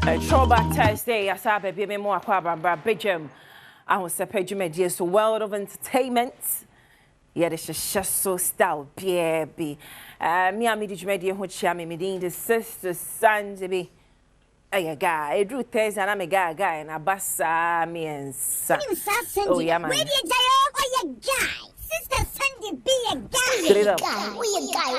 Throwback Thursday, I saw baby me more Badwam Ahosepe so world of entertainment. Yeah, this is just so style, baby. Me and me did media who chami me the sister son to be. Hey, guy, I drew Thursday and I'm a guy and a bassa me and son. Oh, yeah, man. Where do you guy? Sister Sandy be a guy. We a guy.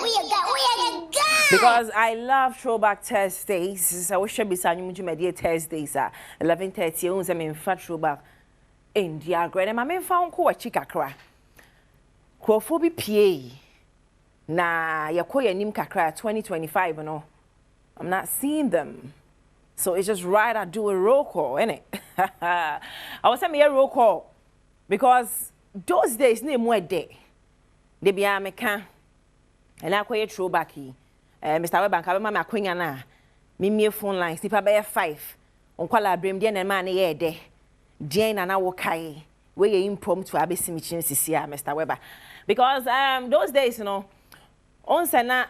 Because I love Throwback Thursdays. I wish I be saying you media Thursdays 11:30. Unza me fat throwback in the grade. And my found ko chica cra. Kwofo PA. Na yakoya nim kakra 2025 no. I'm not seeing them. So it's just right I do a roll call, innit? I was saying a roll call because those days name more day. They be a mecha. And I quite throwback. Mr. Webank, I remember Queen na. Me phone lines, if I bear 5. On call brim den and man a day. Jane and I will kai. Where you impromptu abisi michin CCR, Mr. Weber. Because those days, you know, on sana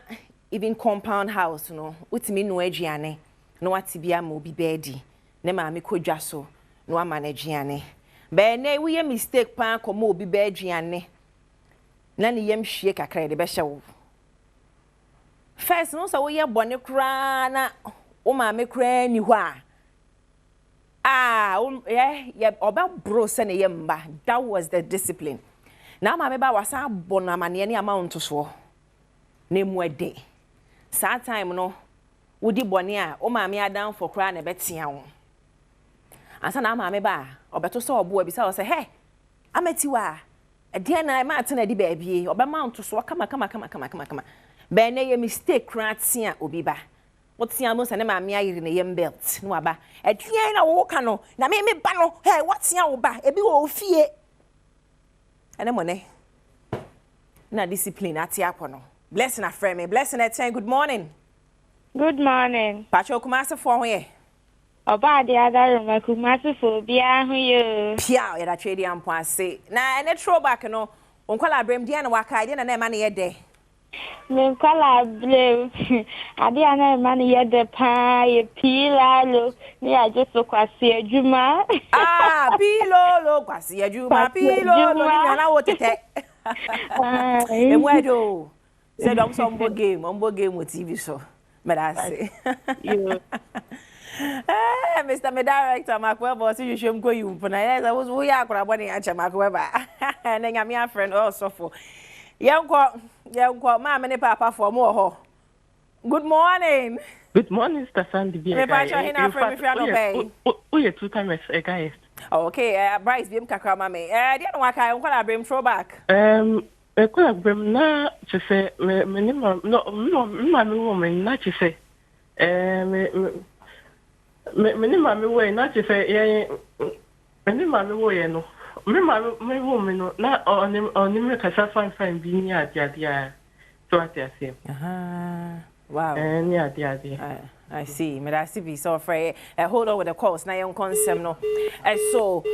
even compound house, you know, utimi no ejiane. No atibia mo bi bedi. Ne ma me kodwa so. No amanejiane. Be na we mistake pan komo obi bejiane. Na ne yem hwie kakra de be hye. First, no, so we are bonny crana. Oh, my cran, you are. Yeah, about bros and a yamba. That was the discipline. Now, my baby was a bonamani any amount to swore. Name what day. Sad time, no. Woody Bonia, oh, mammy are down for crying a bet young. And so now, mammy bar, or better saw a boy beside say, hey, I met you are. A dear night, Martin, a baby, or by mount to swap, come. Bene ye mistake kratia obiba. What's your most and mammy in a yam belt? No aba. A tiana walker no. Na me bano. Hey, what's your oba? A big old fear. And a money. Na discipline at Yapono. Blessing a friend, blessing at 10. Good morning. Good morning. Pacho Kumasa for ye. About the other room, I could master for behind you. Pia, a trading and poisse. Na and a throwback no. Uncle Abram Diana Waka, I didn't money a day. Me call blue. I didn't money at the pie, pila, me I just look at see Juma. Pilo, Quasia Juma, Pilo, and I want to take. And where do? Said I'm some game with TV so. But I say, Mr. Me Director, Mark Weber, see you should go you. But I was we are grabbing at Mark Weber. And then I'm your friend also for. Young mama and papa for more. Good morning. Good morning, Mr. Sandy. Me pacha hina friend if you no pay. Oh, yeah, 2 times a guy. Okay, Bryce bim kakra mama. Dia no waka on call brim throwback. E call brim na to say me no woman na to say. Me way na to say me way no. Me woman no na on me kasa fine bi ni adia so atiase. Wow. I see. Me that be so afraid. Hold on with the course. Now you consent no. And so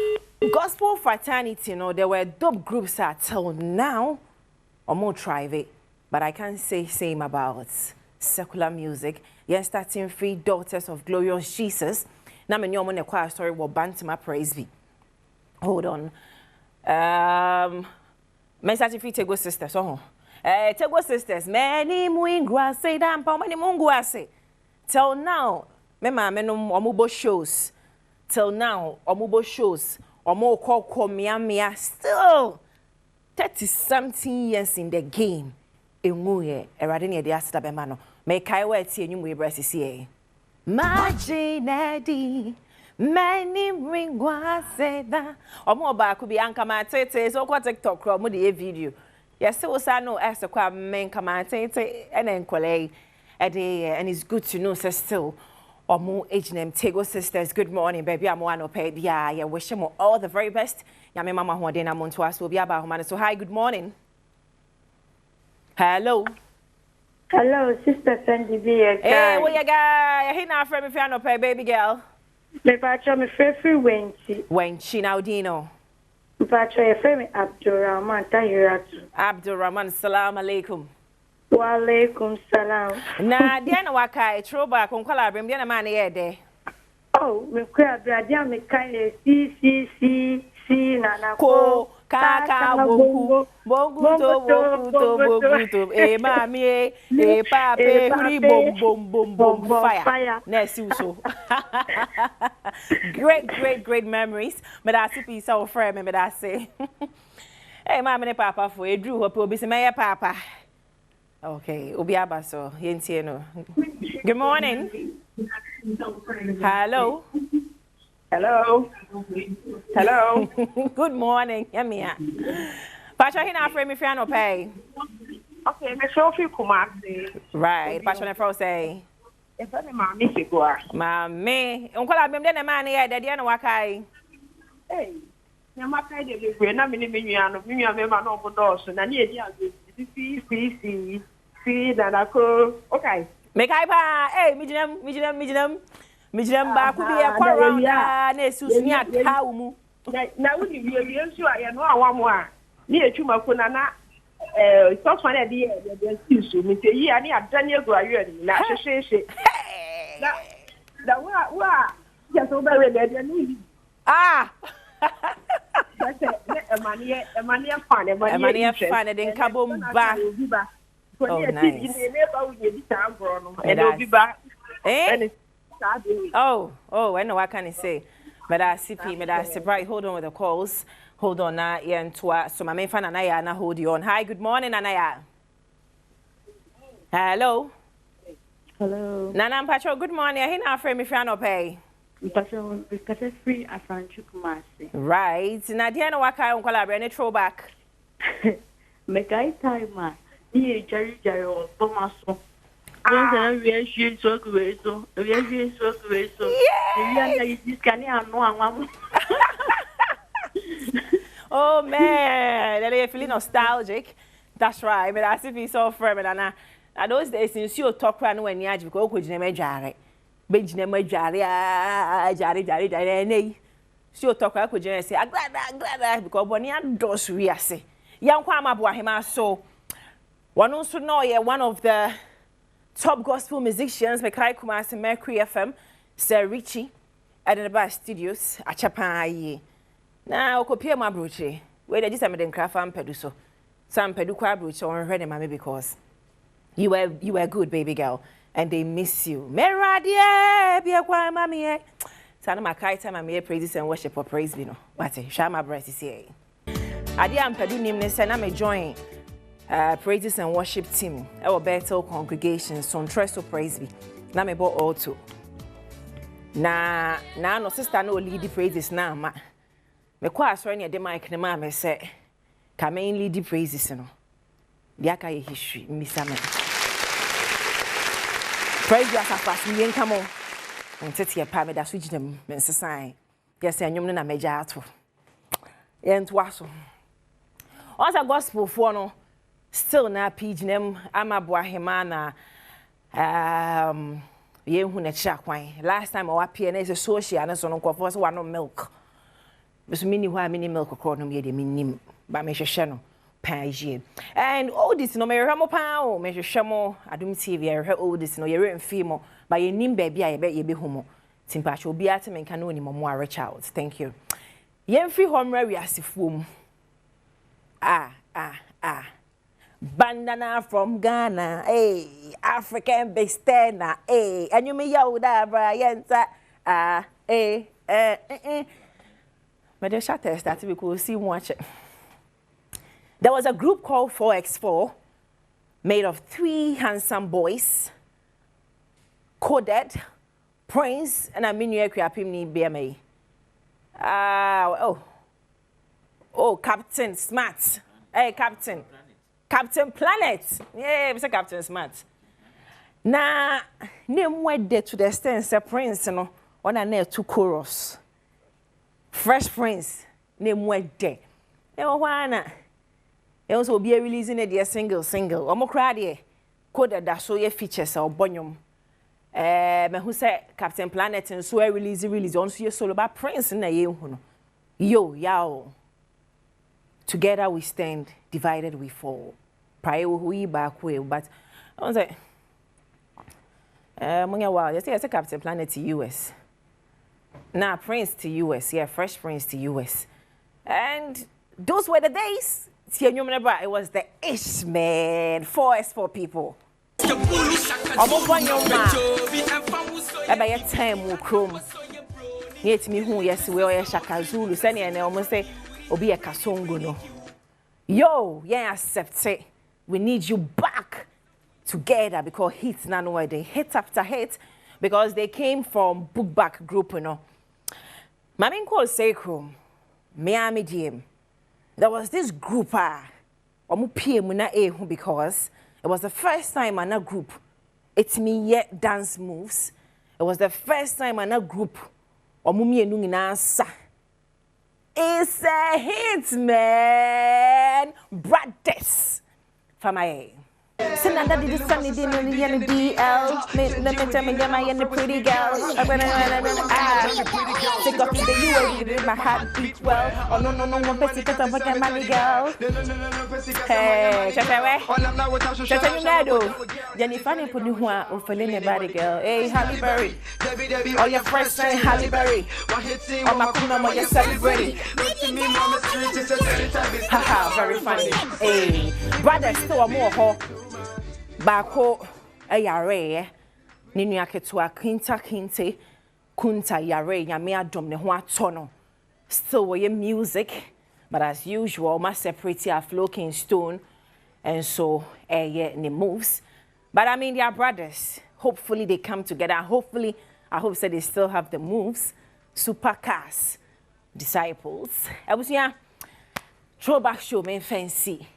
gospel fraternity no there were dope groups till now or more private, but I can't say same about secular music. Yes, starting free daughters of glorious Jesus. Now me know the choir story will Bantima praise be. Hold on. Men certificate Tego sisters. Tego sisters. Many muingwa say damn pa many mungwa say. Till now, me no omubo shows. Till now, omubo shows. Omo ko mia still 30-something years in the game. Emuye erade ne de asida be ma no. Me kai wa tie enyu mu brasisi. Majinadi many ring was say that. Omo ba could be anka ma tete so kwa TikTok kro mo de video. Yes, so no as a kwa men kama tete and enkwale and it's good to know so still omo age name Tego sisters. Good morning baby. I'm one of baby. Yeah, wish them all the very best. Ya me mama ho de na monto aso bi aba ho so hi, good morning. Hello. Hello, Sister Sandy B. Hey, where you guy? He not friend me fi no pay baby girl. Me pacha me free Wenchi. Wenchi now Dino. Me pacha ye free me Abdurrahman Tahiratu. Abdurrahman, salam alaikum. Wa alaikum salam. Na dia na waka throwback on kwala brim dia na man ye de. Oh, me kwa bradia me kai si na Ko kaka bongu to e mami e pape huri bom fire na si so great memories but I see piece of friend me that say hey mami ne papa for e drew hope obi se me papa okay obi abaso yentie no good morning hello good morning Yamia Pasha hina frame me fiano pay okay me Sophie Kumasi right Pasha na fro say e fa me mami sigua mami onkola bem de na man ye de de na wakai eh na makai de bebre na me ni menua no menua me ma no obodo so na ni edi azu si na na ko okay me kai pa eh mijinam ba ku bi e kwa round na esusu ni ata umu na wuni wie nso a ye no awamo a ni etuma ko na so fun e de esusu mi te yi ani adani egu awe ni na hwehwehwe da wa ya so ba we de ni emani fan e den kabom ba oh nice oh I know what can I say but I see right hold on with the calls hold on na yentoa so my main fan Anaya na hold you on hi good morning Anaya hello Nana Pacho good morning I na frame me fan pay Pacho because free asanchu kumasi right na dia na waka on collaborate ne throwback me kai time Ye jari on Tomaso. We are shooting so great. We are shooting so great. Oh man, they're feeling nostalgic. That's right. But I see so firm and those days since you talk around when you are because we didn't jari. Benjamin jari. So talk around we say I'm glad because when you does we are say. Young Kwama Boahima so. One also know one of the top gospel musicians, Mekai Kumasi Mercury FM, Sir Richie, at the Bar Studios, at Chapai. Now, Kopia Mabruche, where they just made in craft and peduso. Some pedukwa bruche on ready, mammy, because you were good, baby girl, and they miss you. Meradia, be a quiet mammy. Sana Makai time, I'm here praises and worship or praise, you know. But Shama breast is here. I am pedu nimness and I'm join. Praises and worship team our Bethel congregation so trust to praise be na me bo auto na no sister no lead the praises na ma me kwa asori ne de mic ne ma me say ka main lead the praises no dia ka ye history misa me praise ya safa me nka mo ntete ye pa me da so ginam me nsesan yes anyum no na meja ato ye ntwa so once gospel for no still na pidginem amaboahema na yehu na chakwan last time I appear na is social na so no nkofo so wano milk so mini ho mini milk ko no me de minim ba me hwehwe no page and all this no me hwemo pa o me hwehwe mo Adom TV hwehwe all this no ye remfi mo ba ye nim ba bia ye be hu mo timpacho obi ate me nka no ni mo a Richard thank you ye mfi ho mra wi asifuom bandana from Ghana, African bestena, and you me yauda Brianta, But the shutter started we could see watch it. There was a group called 4x4, made of 3 handsome boys, Coded, Prince, and I mean you creapimni BMA. Captain Smart, Captain Planet. Yeah, Mr. Captain Smart. Na name went there to the extent say Prince no on a near 2 chorus. Fresh Prince name went there. E why na? E also be releasing a single. Omo cry there. Code that so ye features or bonyum. Me who say Captain Planet and so release on so ye solo ba Prince na ye hu no. Yo. Together we stand, divided we fall. Prior we back way, but I was like, Munya wow, you say Captain Planet US. Nah, Prince to US. Yeah, Fresh Prince to US. And those were the days. It was the ish, man. 4S4 people. Almost one young man. About your time will chrome. Yet me who yes, we are Shaka Zulu, Sani, and I almost say, Obi a Kasongo no. Yo, yeah, accept it. We need you back together because hits none where they hit after hit because they came from book back group, you know. Mamin called Sacrum, Miami DM. There was this group, because it was the first time in a group, it's me yet dance moves. It was the first time in a group, it's a hit, man. Brothers. Famaye. Send another this Sunday dinner in the DL. Let me tell me, my and the pretty girl. I'm gonna take off the UAE, my heart beats well. Oh, no, one person because I'm a money girl. Hey, Jenny Fanny put you one for anybody girl. Hey, Halle Berry. Oh, your first friend, Halle Berry. Oh, my kuna, you're celebrating. Haha, very funny. Hey, brother, still more ho. Bako yare ni nua ketua kinte kunta yare nyame adom ne ho atono still we music but as usual my separate are flowing stone and so ne moves but I mean they are brothers. Hopefully they come together. Hopefully I hope that they still have the moves. Supercars disciples I was throwback show main fancy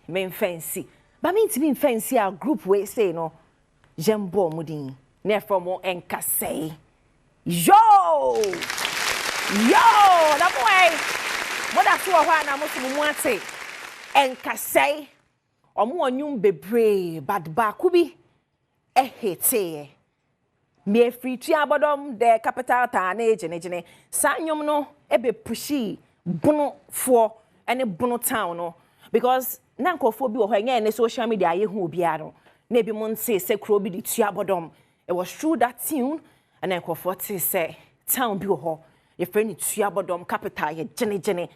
but mean to be fancy our group we say no Jembo Mudin ne from Enkase. Yo that boy what that's what na mo say Enkase omo onum bebre but baako bi hete me free tia Badwam the capital town ejene sanyom no ebe pushi bono for any bono town no because nankofo bi wo ho nya social media ye hu obia no na bi mon say kro bi di tua Badwam. It was through that tune and nankofo say town bi wo ho ye friend tua Badwam capital ye jene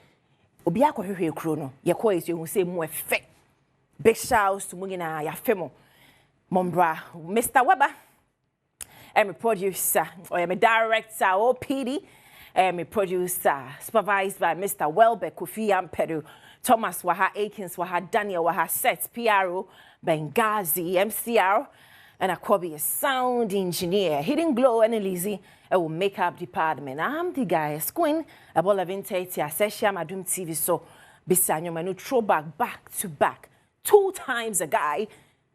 obia ko hwehwe kro no ye ko ye hu say mo efe big shouts to mungina ya femo Mombra Mr. Weber and my producer or my director OPD and my producer supervised by Mr. Welbeck Kofi Ampedu Thomas Waha Akins Waha Daniel Waha Sets PRO Benghazi MCR and Akwabi a sound engineer Hidden Glow and Elise will makeup department. I'm the guy Queen about 11:30 I say share Adom TV so bisanyo manu throwback back to back 2 times a guy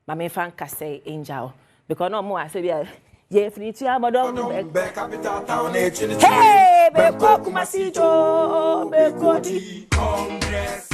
my main fan can say angel because no more I say yeah free to Badwam back capital town hey be ko kumasijo be ko di congress